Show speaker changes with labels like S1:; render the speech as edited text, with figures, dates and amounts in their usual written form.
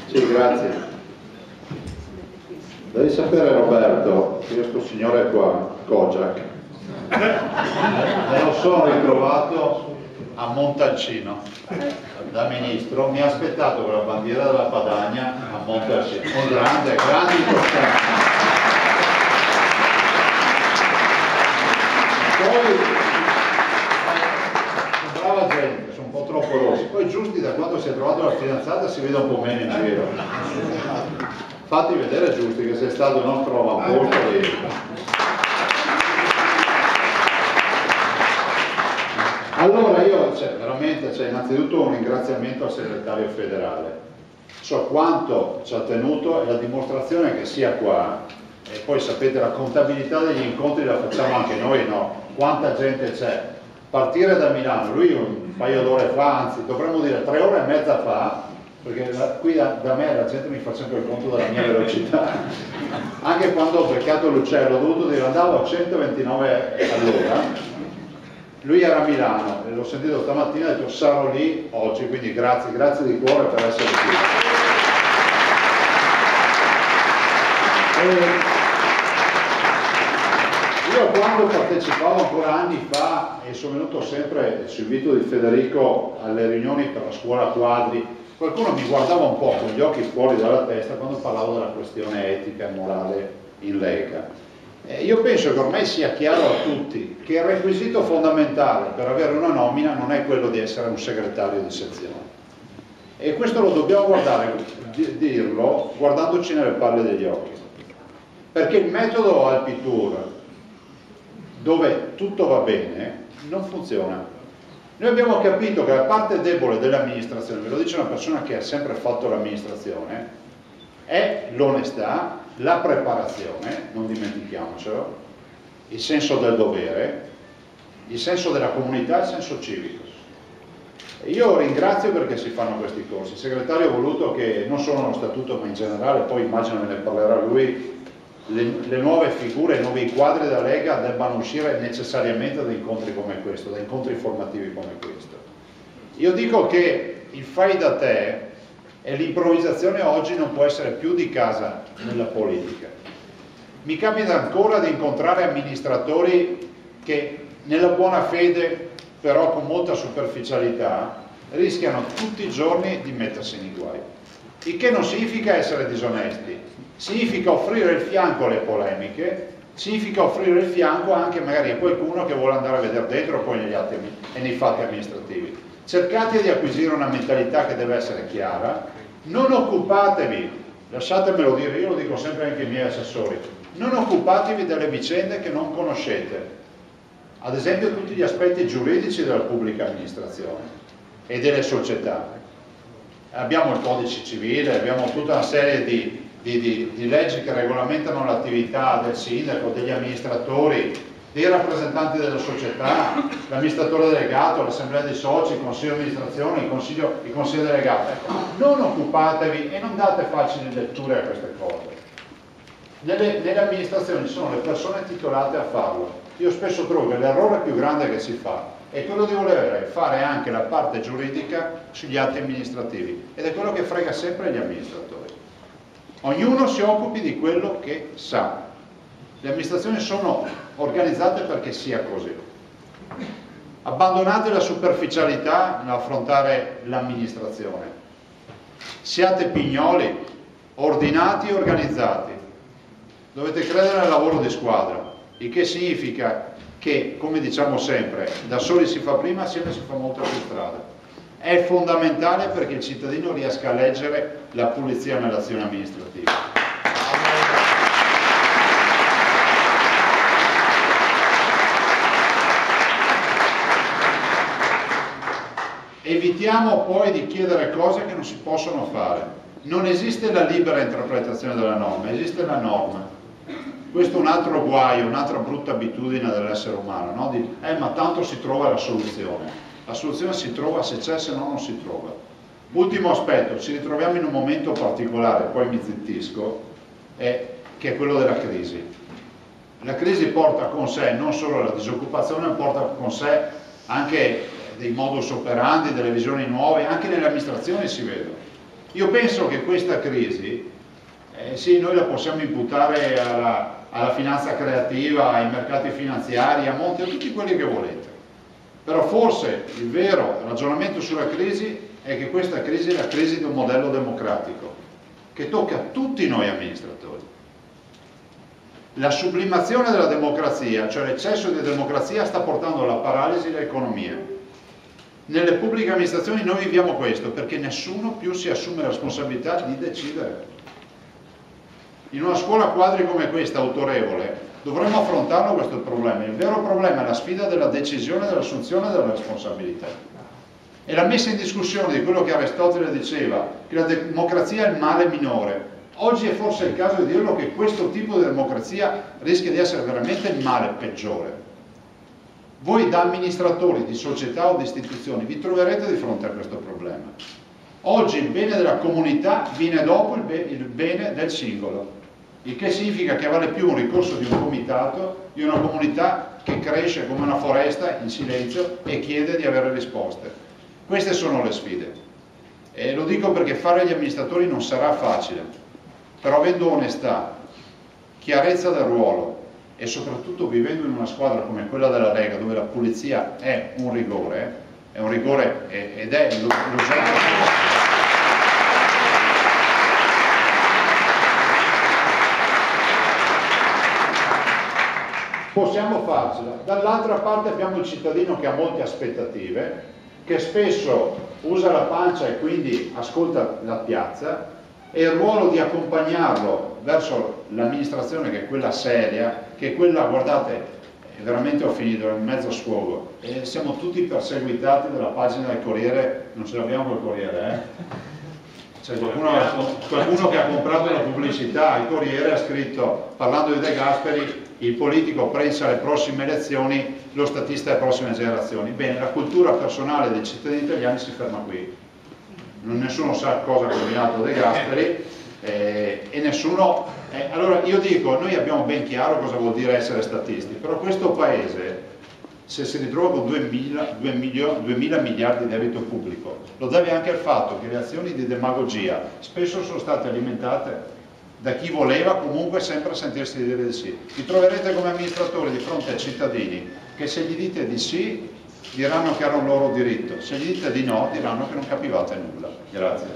S1: Sì, grazie. Devi sapere, Roberto, che io sto signore qua, Kojak, me lo sono ritrovato a Montalcino da ministro, mi ha aspettato con la bandiera della Padania a Montalcino, un grande importante. Poi brava gente, sono un po' troppo rossi, poi Giusti da quando si è trovato la fidanzata si vede un po' meno in giro. Fatti vedere Giusti che sei stato il nostro avamposto lì. Allora io veramente innanzitutto un ringraziamento al segretario federale, so quanto ci ha tenuto e la dimostrazione che sia qua, e poi sapete la contabilità degli incontri la facciamo anche noi, no? Quanta gente c'è, partire da Milano, lui un paio d'ore fa, anzi dovremmo dire 3 ore e mezza fa, perché qui da me la gente mi fa sempre il conto della mia velocità, anche quando ho beccato l'uccello ho dovuto dire andavo a 129 all'ora. Lui era a Milano e l'ho sentito stamattina e ho detto sarò lì oggi, quindi grazie di cuore per essere qui. Io quando partecipavo ancora anni fa e sono venuto sempre sul invito di Federico alle riunioni per la scuola quadri, qualcuno mi guardava un po' con gli occhi fuori dalla testa quando parlavo della questione etica e morale in Lega. Io penso che ormai sia chiaro a tutti che il requisito fondamentale per avere una nomina non è quello di essere un segretario di sezione. E questo lo dobbiamo dirlo guardandoci nelle palle degli occhi. Perché il metodo Alpitour, dove tutto va bene, non funziona. Noi abbiamo capito che la parte debole dell'amministrazione, ve lo dice una persona che ha sempre fatto l'amministrazione, è l'onestà, la preparazione, non dimentichiamocelo, il senso del dovere, il senso della comunità, il senso civico. Io ringrazio perché si fanno questi corsi. Il segretario ha voluto che non solo lo statuto ma in generale, poi immagino me ne parlerà lui, le nuove figure, i nuovi quadri della Lega debbano uscire necessariamente da incontri come questo, da incontri formativi come questo. Io dico che il fai da te e l'improvvisazione oggi non può essere più di casa nella politica. Mi capita ancora di incontrare amministratori che nella buona fede, però con molta superficialità, rischiano tutti i giorni di mettersi nei guai. Il che non significa essere disonesti, significa offrire il fianco alle polemiche, significa offrire il fianco anche magari a qualcuno che vuole andare a vedere dentro poi negli atti e nei fatti amministrativi. Cercate di acquisire una mentalità che deve essere chiara, non occupatevi, lasciatemelo dire, io lo dico sempre anche ai miei assessori, non occupatevi delle vicende che non conoscete, ad esempio tutti gli aspetti giuridici della pubblica amministrazione e delle società. Abbiamo il codice civile, abbiamo tutta una serie di leggi che regolamentano l'attività del sindaco, degli amministratori, dei rappresentanti della società, l'amministratore delegato, l'assemblea dei soci, il consiglio di amministrazione, il consiglio delegato. Ecco, non occupatevi e non date facili letture a queste cose. Nelle amministrazioni ci sono le persone titolate a farlo. Io spesso trovo che l'errore più grande che si fa è quello di voler fare anche la parte giuridica sugli atti amministrativi ed è quello che frega sempre gli amministratori. Ognuno si occupi di quello che sa. Le amministrazioni sono organizzate perché sia così. Abbandonate la superficialità nell'affrontare l'amministrazione. Siate pignoli, ordinati e organizzati. Dovete credere al lavoro di squadra, il che significa che, come diciamo sempre, da soli si fa prima, assieme si fa molta più strada. È fondamentale perché il cittadino riesca a leggere la pulizia nell'azione amministrativa. Evitiamo poi di chiedere cose che non si possono fare. Non esiste la libera interpretazione della norma, esiste la norma. Questo è un altro guaio, un'altra brutta abitudine dell'essere umano, no? Ma tanto si trova la soluzione. La soluzione si trova se c'è, se no non si trova. Ultimo aspetto, ci ritroviamo in un momento particolare, poi mi zittisco, che è quello della crisi. La crisi porta con sé non solo la disoccupazione, ma porta con sé anche dei modus operandi, delle visioni nuove, anche nelle amministrazioni si vedono. Io penso che questa crisi, sì, noi la possiamo imputare alla finanza creativa, ai mercati finanziari, a Monti, a tutti quelli che volete. Però forse il vero ragionamento sulla crisi è che questa crisi è la crisi di un modello democratico, che tocca a tutti noi amministratori. La sublimazione della democrazia, cioè l'eccesso di democrazia, sta portando alla paralisi dell'economia. Nelle pubbliche amministrazioni noi viviamo questo, perché nessuno più si assume la responsabilità di decidere. In una scuola quadri come questa, autorevole, dovremmo affrontarlo questo problema. Il vero problema è la sfida della decisione, dell'assunzione della responsabilità. E la messa in discussione di quello che Aristotele diceva, che la democrazia è il male minore. Oggi è forse il caso di dirlo che questo tipo di democrazia rischia di essere veramente il male peggiore. Voi da amministratori di società o di istituzioni vi troverete di fronte a questo problema. Oggi il bene della comunità viene dopo il bene del singolo, il che significa che vale più un ricorso di un comitato, di una comunità che cresce come una foresta in silenzio e chiede di avere risposte. Queste sono le sfide. E lo dico perché fare gli amministratori non sarà facile, però avendo onestà, chiarezza del ruolo e soprattutto vivendo in una squadra come quella della Lega, dove la pulizia è un rigore ed è l'oggetto. Possiamo farcela. Dall'altra parte abbiamo il cittadino che ha molte aspettative, che spesso usa la pancia e quindi ascolta la piazza, e il ruolo di accompagnarlo verso l'amministrazione, che è quella seria, che è quella, guardate, veramente ho finito, è in mezzo sfogo, e siamo tutti perseguitati dalla pagina del Corriere, non ce l'abbiamo col Corriere, C'è qualcuno che ha comprato la pubblicità, il Corriere ha scritto, parlando di De Gasperi, il politico pensa alle prossime elezioni, lo statista alle prossime generazioni. Bene, la cultura personale dei cittadini italiani si ferma qui. Nessuno sa cosa ha combinato De Gasperi e nessuno... allora io dico, noi abbiamo ben chiaro cosa vuol dire essere statisti, però questo Paese, se si ritrova con 2.000 miliardi di debito pubblico, lo deve anche al fatto che le azioni di demagogia spesso sono state alimentate da chi voleva comunque sempre sentirsi dire di sì. Vi troverete come amministratori di fronte ai cittadini che se gli dite di sì diranno che era un loro diritto, se gli dite di no diranno che non capivate nulla. Grazie.